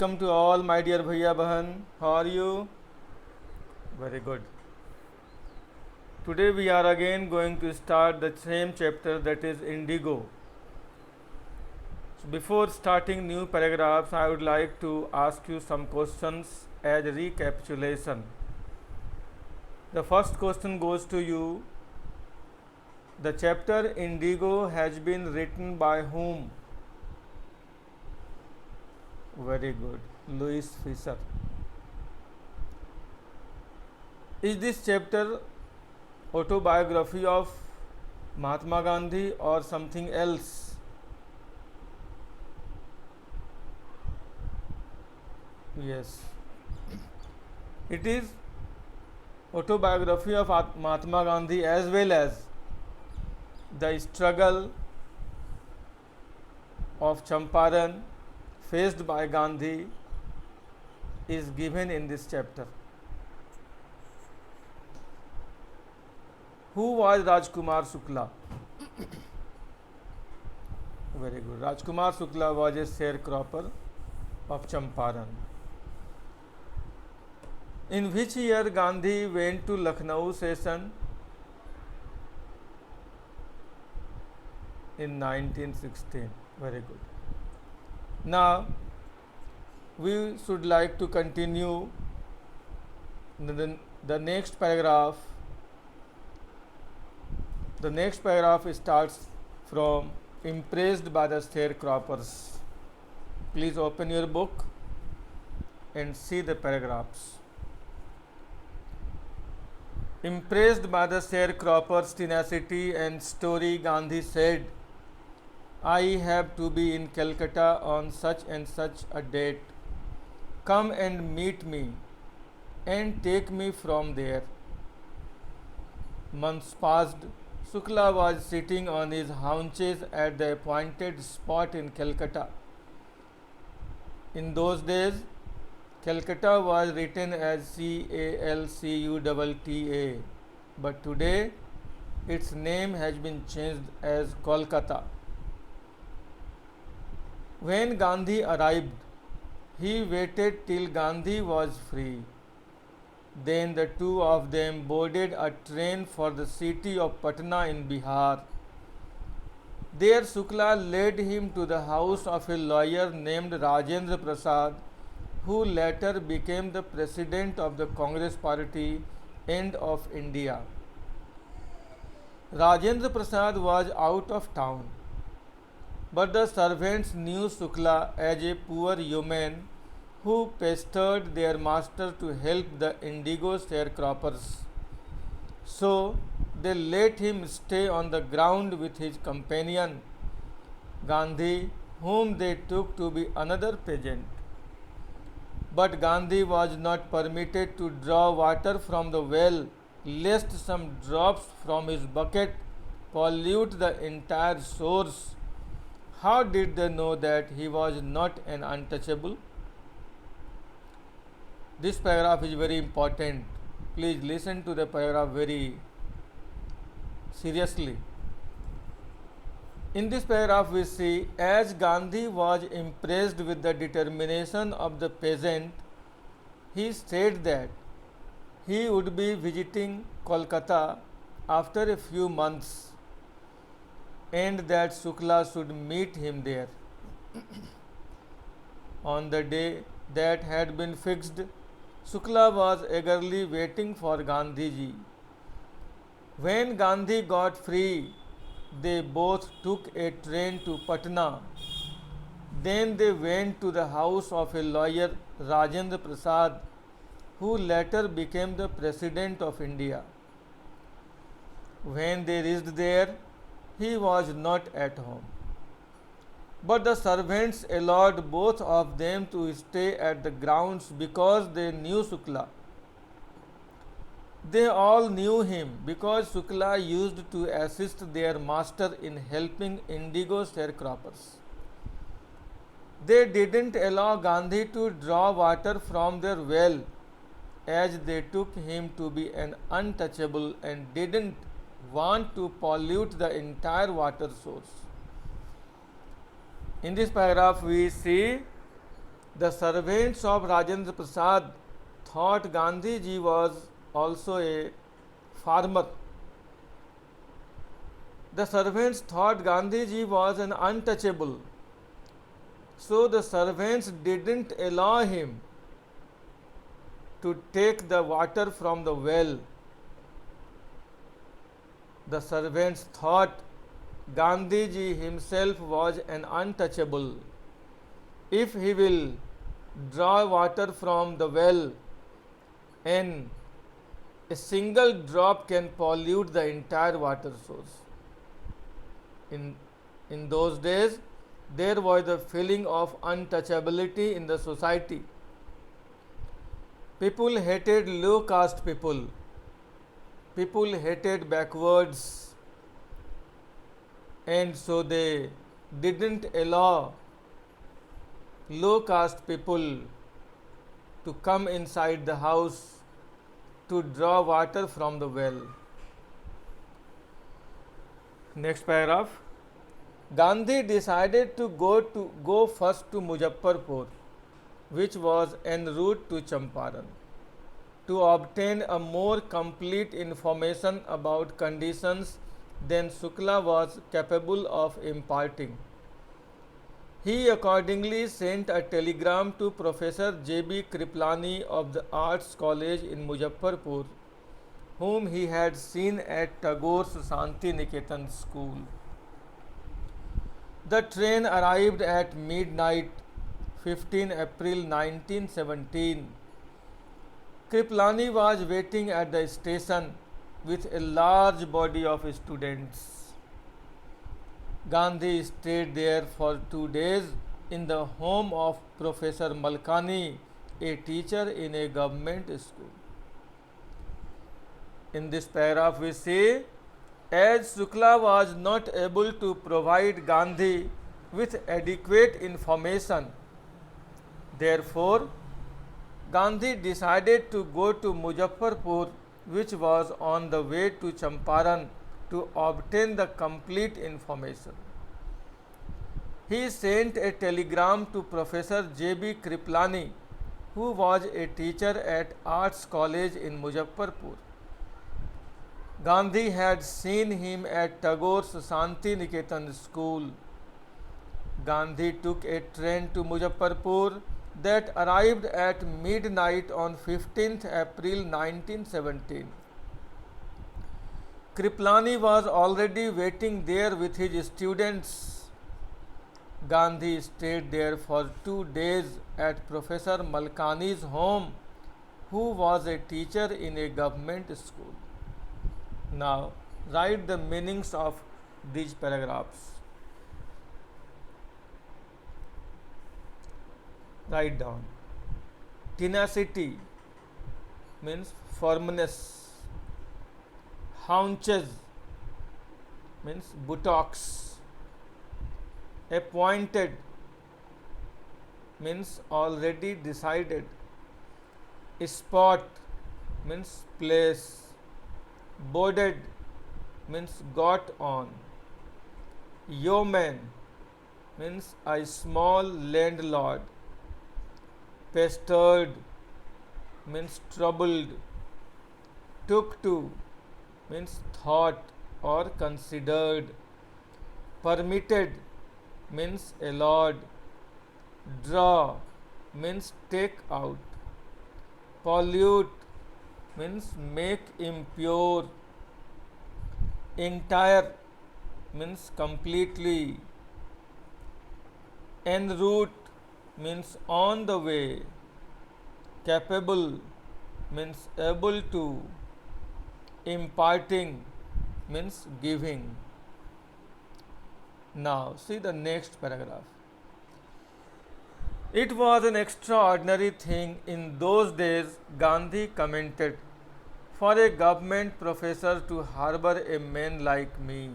Welcome to all my dear Bhaiya Bahan. How are you? Very good. Today we are again going to start the same chapter, that is Indigo. So before starting new paragraphs, I would like to ask you some questions as recapitulation. The first question goes to you. The chapter Indigo has been written by whom? Very good. Louis Fisher. Is this chapter autobiography of Mahatma Gandhi or something else? Yes. It is autobiography of Mahatma Gandhi as well as the struggle of Champaran faced by Gandhi is given in this chapter. Who was Rajkumar Shukla? Very good. Rajkumar Shukla was a sharecropper of Champaran. In which year Gandhi went to Lucknow session? In 1916. Very good. Now we should like to continue the next paragraph. The next paragraph starts from impressed by the sharecroppers. Please open your book and see the paragraphs. Impressed by the sharecroppers' tenacity and story, Gandhi said, I have to be in Calcutta on such and such a date. Come and meet me and take me from there. Months passed. Shukla was sitting on his haunches at the appointed spot in Calcutta. In those days, Calcutta was written as Calcutta, but today its name has been changed as Kolkata. When Gandhi arrived, he waited till Gandhi was free. Then the two of them boarded a train for the city of Patna in Bihar. There Shukla led him to the house of a lawyer named Rajendra Prasad, who later became the president of the Congress Party and of India. Rajendra Prasad was out of town, but the servants knew Shukla as a poor yeoman who pestered their master to help the indigo sharecroppers. So they let him stay on the ground with his companion Gandhi, whom they took to be another peasant. But Gandhi was not permitted to draw water from the well, lest some drops from his bucket pollute the entire source. How did they know that he was not an untouchable? This paragraph is very important. Please listen to the paragraph very seriously. In this paragraph we see, as Gandhi was impressed with the determination of the peasant, he said that he would be visiting Kolkata after a few months and that Shukla should meet him there. On the day that had been fixed, Shukla was eagerly waiting for Gandhiji. When Gandhi got free, they both took a train to Patna. Then they went to the house of a lawyer, Rajendra Prasad, who later became the President of India. When they reached there, he was not at home. But the servants allowed both of them to stay at the grounds because they knew Shukla. They all knew him because Shukla used to assist their master in helping indigo sharecroppers. They didn't allow Gandhi to draw water from their well, as they took him to be an untouchable and didn't want to pollute the entire water source. In this paragraph we see The servants of Rajendra Prasad thought Gandhi ji was also a farmer. The servants thought Gandhi ji was an untouchable. So the servants didn't allow him to take the water from the well. The servants thought Gandhi ji himself was an untouchable. If he will draw water from the well, and a single drop can pollute the entire water source. In those days, there was the feeling of untouchability in the society. People hated low caste people. People hated backwards, and so they didn't allow low caste people to come inside the house to draw water from the well. Next paragraph. Gandhi decided to go first to Muzaffarpur, which was en route to Champaran, to obtain a more complete information about conditions than Shukla was capable of imparting. He accordingly sent a telegram to Professor J.B. Kriplani of the Arts College in Muzaffarpur, whom he had seen at Tagore's Shanti Niketan school. The train arrived at midnight, 15 April 1917. Kriplani was waiting at the station with a large body of students. Gandhi stayed there for 2 days in the home of Professor Malkani, a teacher in a government school. In this paragraph we see, as Shukla was not able to provide Gandhi with adequate information, therefore Gandhi decided to go to Muzaffarpur, which was on the way to Champaran, to obtain the complete information. He sent a telegram to Professor J.B. Kriplani, who was a teacher at Arts College in Muzaffarpur. Gandhi had seen him at Tagore's Shanti Niketan school. Gandhi took a train to Muzaffarpur that arrived at midnight on 15th April 1917. Kriplani was already waiting there with his students. Gandhi stayed there for 2 days at Professor Malkani's home, who was a teacher in a government school. Now, write the meanings of these paragraphs. Write down. Tenacity means firmness. Haunches means buttocks. Appointed means already decided. Spot means place. Boarded means got on. Yeoman means a small landlord. Pestered means troubled. Took to means thought or considered. Permitted means allowed. Draw means take out. Pollute means make impure. Entire means completely. En route means on the way. Capable means able to. Imparting means giving. Now see the next paragraph. It was an extraordinary thing in those days, Gandhi commented, for a government professor to harbor a man like me.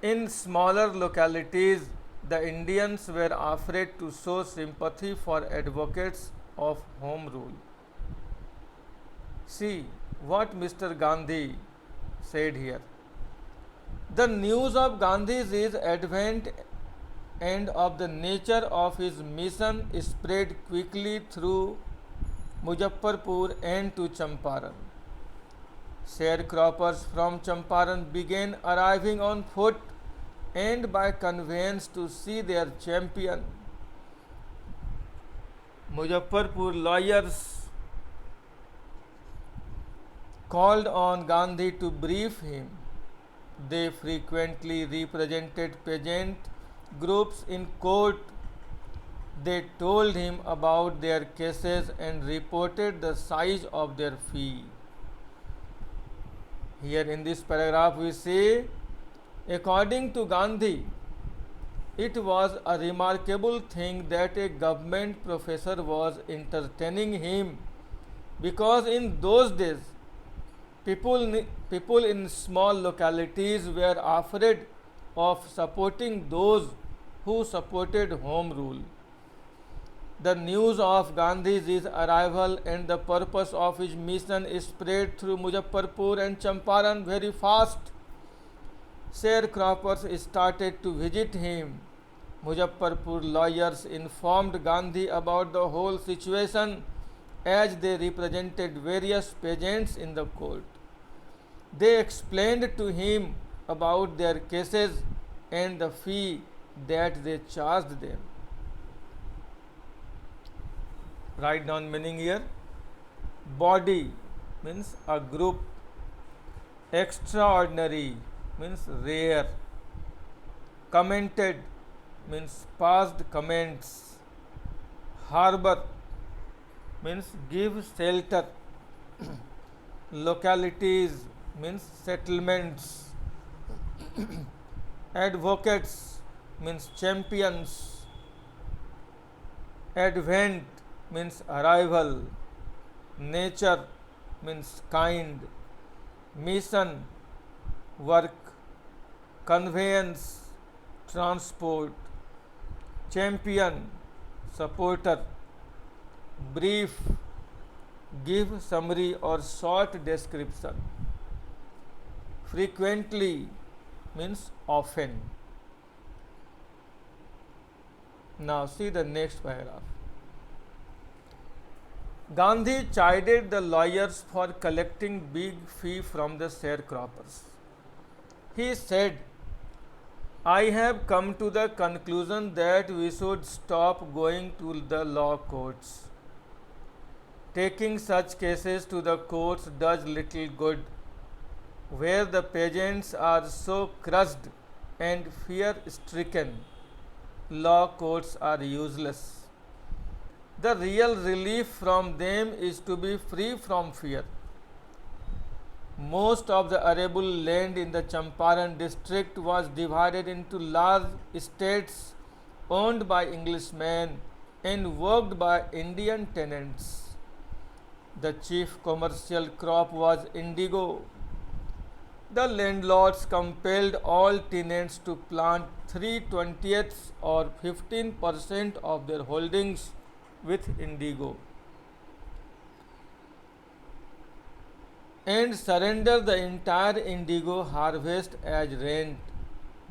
In smaller localities, the Indians were afraid to show sympathy for advocates of Home Rule. See what Mr. Gandhi said here. The news of Gandhi's advent and of the nature of his mission spread quickly through Muzaffarpur and to Champaran. Sharecroppers from Champaran began arriving on foot and by conveyance to see their champion. Muzaffarpur lawyers called on Gandhi to brief him. They frequently represented peasant groups in court. They told him about their cases and reported the size of their fee. Here in this paragraph we say, according to Gandhi, it was a remarkable thing that a government professor was entertaining him, because in those days people in small localities were afraid of supporting those who supported home rule. The news of Gandhi's arrival and the purpose of his mission spread through Muzaffarpur and Champaran very fast. Sharecroppers started to visit him. Muzaffarpur lawyers informed Gandhi about the whole situation as they represented various peasants in the court. They explained to him about their cases and the fee that they charged them. Write down meaning here. Body means a group. Extraordinary means rare. Commented means past comments. Harbor means give shelter. Localities means settlements. Advocates means champions. Advent means arrival. Nature means kind. Mission work. Conveyance transport. Champion supporter. Brief give summary or short description. Frequently means often. Now see the next paragraph. Gandhi chided the lawyers for collecting big fee from the sharecroppers. He said, I have come to the conclusion that we should stop going to the law courts. Taking such cases to the courts does little good. Where the peasants are so crushed and fear-stricken, law courts are useless. The real relief from them is to be free from fear. Most of the arable land in the Champaran district was divided into large estates owned by Englishmen and worked by Indian tenants. The chief commercial crop was indigo. The landlords compelled all tenants to plant 3/20 or 15% of their holdings with indigo and surrender the entire indigo harvest as rent.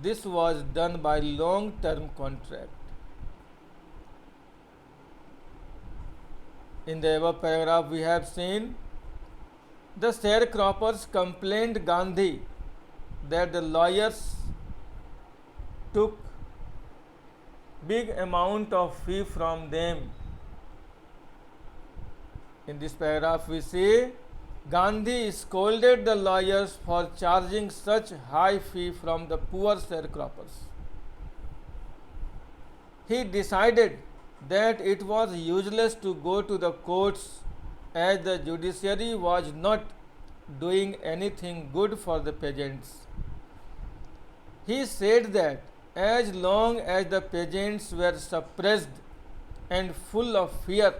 This was done by long-term contract. In the above paragraph we have seen the sharecroppers complained Gandhi that the lawyers took big amount of fee from them. In this paragraph we say Gandhi scolded the lawyers for charging such high fee from the poor sharecroppers. He decided that it was useless to go to the courts as the judiciary was not doing anything good for the peasants. He said that as long as the peasants were suppressed and full of fear,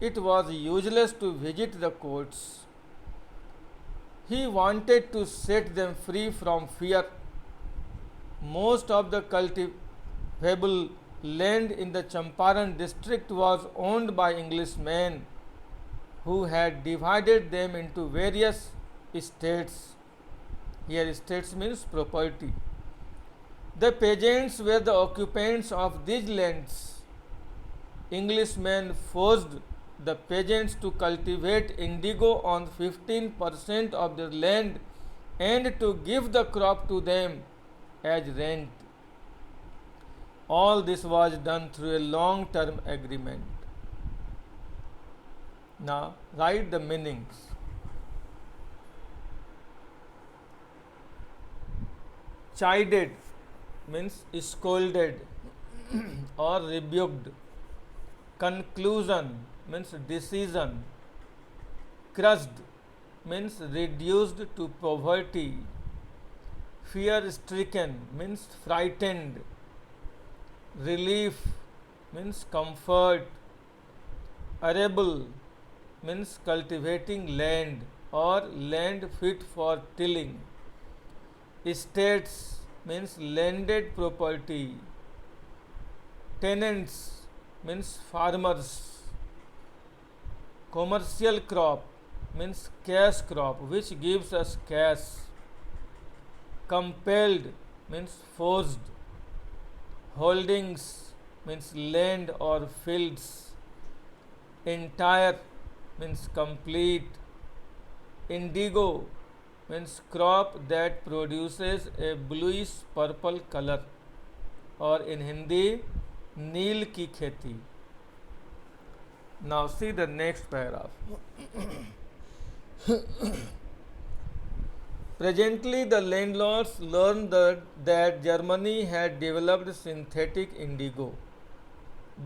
it was useless to visit the courts. He wanted to set them free from fear. Most of the cultivable land in the Champaran district was owned by Englishmen who had divided them into various estates. Here estates means property. The peasants were the occupants of these lands. Englishmen forced the peasants to cultivate indigo on 15% of their land and to give the crop to them as rent. All this was done through a long term agreement. Now, write the meanings. Chided means scolded or rebuked. Conclusion means decision. Crushed means reduced to poverty. Fear stricken means frightened. Relief means comfort. Arable means cultivating land or land fit for tilling. Estates means landed property. Tenants means farmers. Commercial crop means cash crop which gives us cash. Compelled means forced. Holdings means land or fields. Entire means complete. Indigo means crop that produces a bluish purple color और in Hindi नील की खेती. Now see the next paragraph. Presently, the landlords learned that Germany had developed synthetic indigo.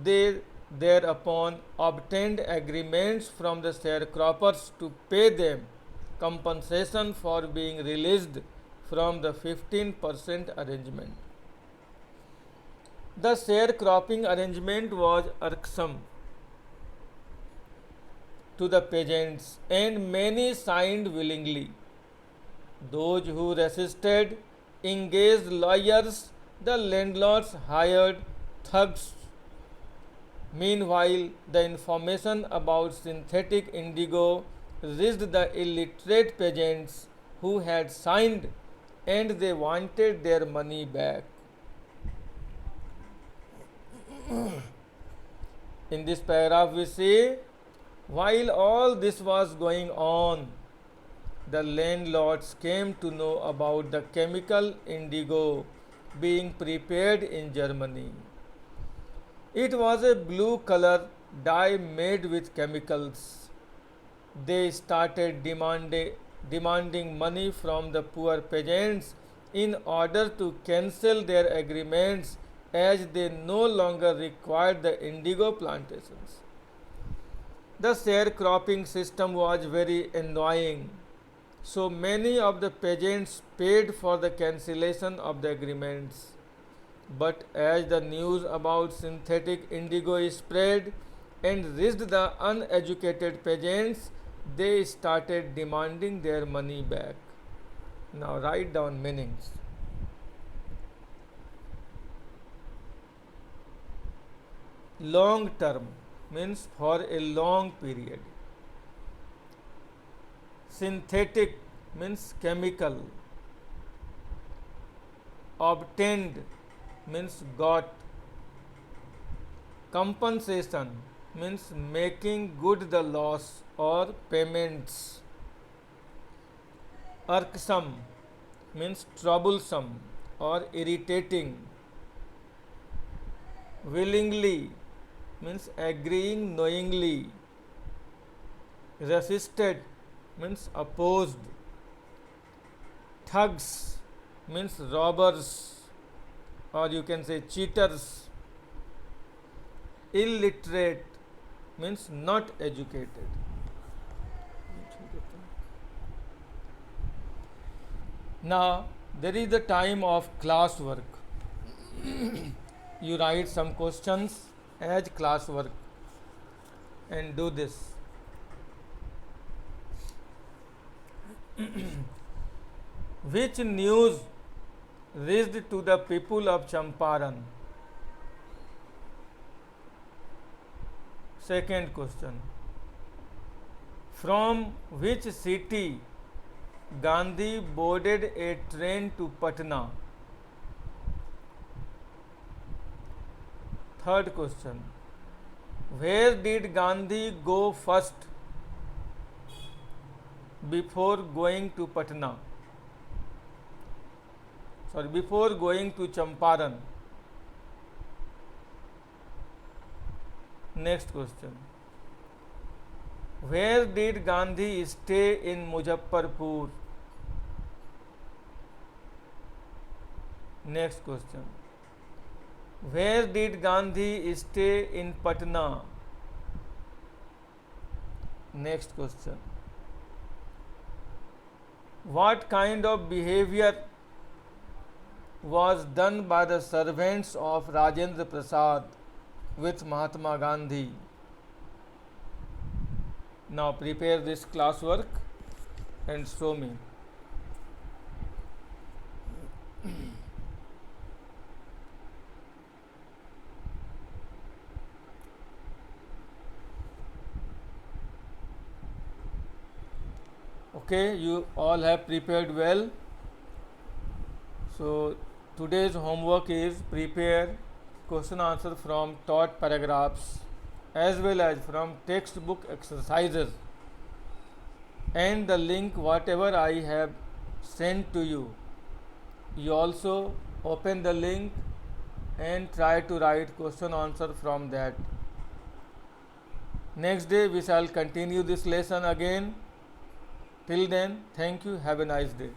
They thereupon obtained agreements from the sharecroppers to pay them compensation for being released from the 15% arrangement. The sharecropping arrangement was irksome to the peasants and many signed willingly. Those who resisted engaged lawyers, the landlords hired thugs. Meanwhile, the information about synthetic indigo reached the illiterate peasants who had signed and they wanted their money back. In this paragraph, we see while all this was going on, the landlords came to know about the chemical indigo being prepared in Germany. It was a blue color dye made with chemicals. They started demanding money from the poor peasants in order to cancel their agreements as they no longer required the indigo plantations. The sharecropping system was very annoying, so many of the peasants paid for the cancellation of the agreements. But as the news about synthetic indigo spread and reached the uneducated peasants, they started demanding their money back. Now write down meanings. Long term means for a long period. Synthetic means chemical. Obtained means got. Compensation means making good the loss or payments. Irksome means troublesome or irritating. Willingly means agreeing knowingly. Resisted means opposed. Thugs means robbers or you can say cheaters. Illiterate means not educated. Now there is the time of class work. You write some questions as class work and do this. Which news reached to the people of Champaran? Second question. From which city Gandhi boarded a train to Patna? Third question. Where did Gandhi go first before going to Patna? Sorry, before going to Champaran. Next question. Where did Gandhi stay in Muzaffarpur? Next question. Where did Gandhi stay in Patna? Next question. What kind of behavior was done by the servants of Rajendra Prasad with Mahatma Gandhi? Now prepare this classwork and show me. Okay, you all have prepared well. So today's homework is prepare question answer from taught paragraphs as well as from textbook exercises, and the link whatever I have sent to you, you also open the link and try to write question answer from that. Next day we shall continue this lesson again. Till then, thank you. Have a nice day.